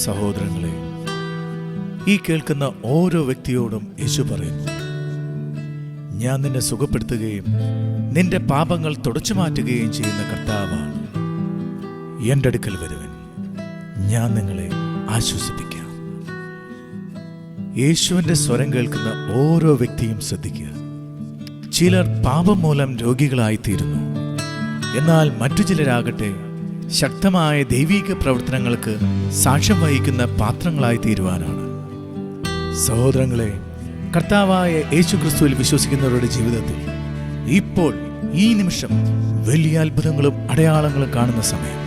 സഹോദരങ്ങളെ, ഈ കേൾക്കുന്ന ഓരോ വ്യക്തിയോടും യേശു പറയുന്നു, ഞാൻ നിന്നെ സുഖപ്പെടുത്തുകയും നിന്റെ പാപങ്ങൾ തുടച്ചു മാറ്റുകയും ചെയ്യുന്ന കർത്താവാണ്. എൻ്റെ അടുക്കൽ വരുവൻ, ഞാൻ നിങ്ങളെ ആശ്വസിപ്പിക്കാം. യേശുവിൻ്റെ സ്വരം കേൾക്കുന്ന ഓരോ വ്യക്തിയും ശ്രദ്ധിക്കുക. ചിലർ പാപം മൂലം രോഗികളായിത്തീരുന്നു. എന്നാൽ മറ്റു ചിലരാകട്ടെ ശക്തമായ ദൈവിക പ്രവർത്തനങ്ങൾക്ക് സാക്ഷ്യം വഹിക്കുന്ന പാത്രങ്ങളായി തീരുവാനാണ്. സഹോദരങ്ങളെ, കർത്താവായ യേശു ക്രിസ്തുവിൽ വിശ്വസിക്കുന്നവരുടെ ജീവിതത്തിൽ ഇപ്പോൾ ഈ നിമിഷം വലിയ അത്ഭുതങ്ങളും അടയാളങ്ങളും കാണുന്ന സമയം.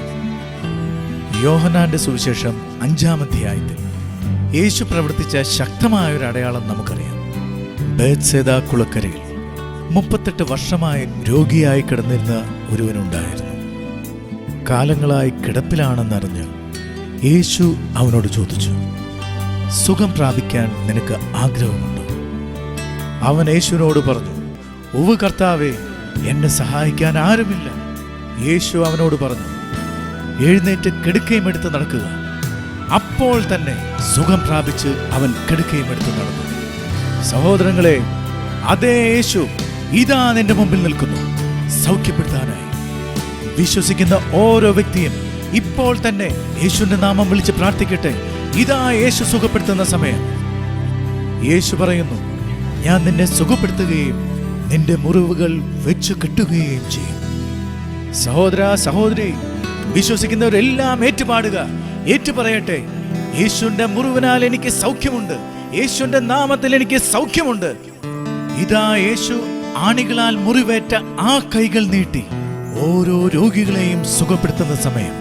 യോഹന്നാന്റെ സുവിശേഷം 5-ാം അധ്യായത്തിൽ യേശു പ്രവർത്തിച്ച ശക്തമായൊരു അടയാളം നമുക്കറിയാം. ബേത്സേദ കുളക്കരയിൽ 38 വർഷമായി രോഗിയായി കിടന്നിരുന്ന ഒരുവനുണ്ടായിരുന്നു. കാലങ്ങളായി കിടപ്പിലാണെന്നറിഞ്ഞ് യേശു അവനോട് ചോദിച്ചു, സുഖം പ്രാപിക്കാൻ നിനക്ക് ആഗ്രഹമുണ്ടോ? അവൻ യേശുവിനോട് പറഞ്ഞു, ഉവ്വ് കർത്താവേ, എന്നെ സഹായിക്കാൻ ആരുമില്ല. യേശു അവനോട് പറഞ്ഞു, എഴുന്നേറ്റ് കിടക്കയും എടുത്ത് നടക്കുക. അപ്പോൾ തന്നെ സുഖം പ്രാപിച്ച് അവൻ കിടക്കയും എടുത്ത് നടന്നു. സഹോദരങ്ങളെ, അതേ യേശു ഇതാ നിന്റെ മുമ്പിൽ നിൽക്കുന്നു, സൗഖ്യപ്പെടുത്താനായി. വിശ്വസിക്കുന്ന ഓരോ വ്യക്തിയും ഇപ്പോൾ തന്നെ യേശുവിന്റെ നാമം വിളിച്ച് പ്രാർത്ഥിക്കട്ടെ. ഇതാ യേശു സുഖപ്പെടുത്തുന്ന സമയം. യേശു പറയുന്നു, ഞാൻ നിന്നെ സുഖപ്പെടുത്തുകയും നിന്റെ മുറിവുകൾ വെച്ചു കെട്ടുകയും ചെയ്യും. സഹോദര, സഹോദരി, വിശ്വസിക്കുന്നവരെല്ലാം ഏറ്റുപാടുക, ഏറ്റുപറയട്ടെ, യേശുവിന്റെ മുറിവിനാൽ എനിക്ക് സൗഖ്യമുണ്ട്, യേശുവിന്റെ നാമത്തിൽ എനിക്ക് സൗഖ്യമുണ്ട്. ഇതാ യേശു ആണികളാൽ മുറിവേറ്റ ആ കൈകൾ നീട്ടി ഓരോ രോഗികളെയും സുഖപ്പെടുത്തുന്ന സമയം.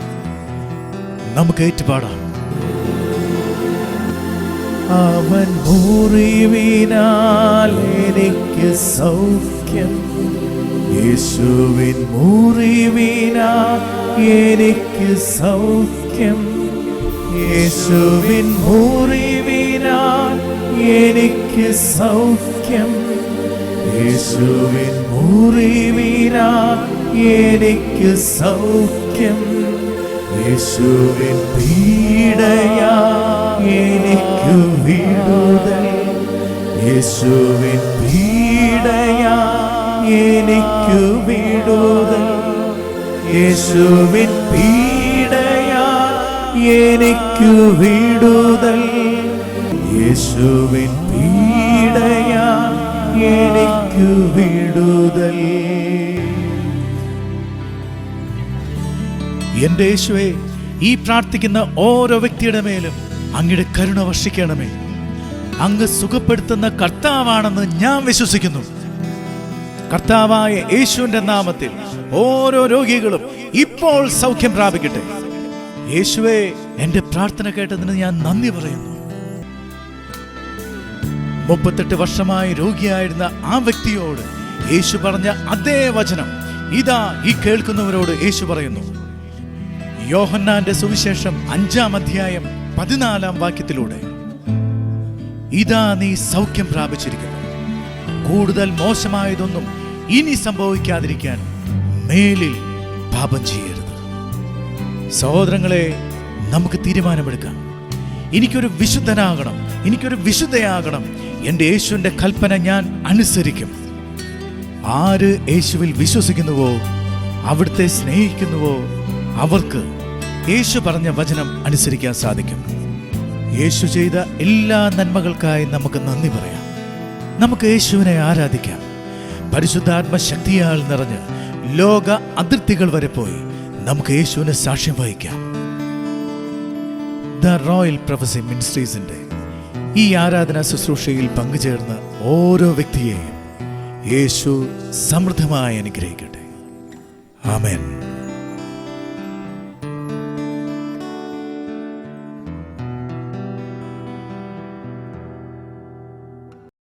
നമുക്ക് ഏറ്റുപാടാം. അവൻ മുറിവിനാൽ എനിക്ക് സൗഖ്യം, യേശുവിൻ മുറിവിനാൽ എനിക്ക് സൗഖ്യം, യേശുവിൻ മുറിവിനാൽ എനിക്ക് സൗഖ്യം, യേശുവിൻ മുറിവിനാൽ എനിക്ക് സൗഖ്യം, യേശുവിൻ പീഡയാ എനിക്ക് വിടുതൽ, യേശുവിൻ പീഡയാ എനിക്ക് വിടുതൽ, യേശുവിൻ പീഡയാ എനിക്ക് വിടുതൽ, യേശുവിൻ പീഡയാ എനിക്ക് വിടുതൽ. എന്റെ യേശുവേ, ഈ പ്രാർത്ഥിക്കുന്ന ഓരോ വ്യക്തിയുടെ മേലും അങ്ങയുടെ കരുണ വർഷിക്കണമേ. അങ്ങ് സുഖപ്പെടുത്തുന്ന കർത്താവാണെന്ന് ഞാൻ വിശ്വസിക്കുന്നു. കർത്താവായ യേശുവിന്റെ നാമത്തിൽ ഓരോ രോഗികളും ഇപ്പോൾ സൗഖ്യം പ്രാപിക്കട്ടെ. യേശുവേ, എന്റെ പ്രാർത്ഥന കേട്ടതിന് ഞാൻ നന്ദി പറയുന്നു. 38 വർഷമായി രോഗിയായിരുന്ന ആ വ്യക്തിയോട് യേശു പറഞ്ഞ അതേ വചനം ഇതാ ഈ കേൾക്കുന്നവരോട് യേശു പറയുന്നു. യോഹന്നാന്റെ സുവിശേഷം 5-ാം അധ്യായം 14-ാം വാക്യത്തിലൂടെ, ഇതാ നീ സൗഖ്യം പ്രാപിച്ചിരിക്കുന്നു, കൂടുതൽ മോശമായതൊന്നും ഇനി സംഭവിക്കാതിരിക്കാൻ മേലിൽ പാപം ചെയ്യരുത്. സഹോദരങ്ങളെ, നമുക്ക് തീരുമാനമെടുക്കാം. എനിക്കൊരു വിശുദ്ധനാകണം, എനിക്കൊരു വിശുദ്ധയാകണം. എൻ്റെ യേശുവിൻ്റെ കൽപ്പന ഞാൻ അനുസരിക്കും. ആര് യേശുവിൽ വിശ്വസിക്കുന്നുവോ, അവിടുത്തെ സ്നേഹിക്കുന്നുവോ, അവർക്ക് യേശു പറഞ്ഞ വചനം അനുസരിക്കാൻ സാധിക്കും. യേശു ചെയ്ത എല്ലാ നന്മകൾക്കായി നമുക്ക് നന്ദി പറയാം. നമുക്ക് യേശുവിനെ ആരാധിക്കാം. പരിശുദ്ധാത്മ ശക്തിയാൽ നിറഞ്ഞ് ലോക അതിർത്തികൾ വരെ പോയി നമുക്ക് യേശുവിനെ സാക്ഷ്യം വഹിക്കാം. ദ റോയൽ പ്രൊഫസി മിനിസ്ട്രീസിന്റെ ഈ ആരാധനാ ശുശ്രൂഷയിൽ പങ്കുചേർന്ന ഓരോ വ്യക്തിയെയും യേശു സമൃദ്ധമായി അനുഗ്രഹിക്കട്ടെ. ആമേൻ.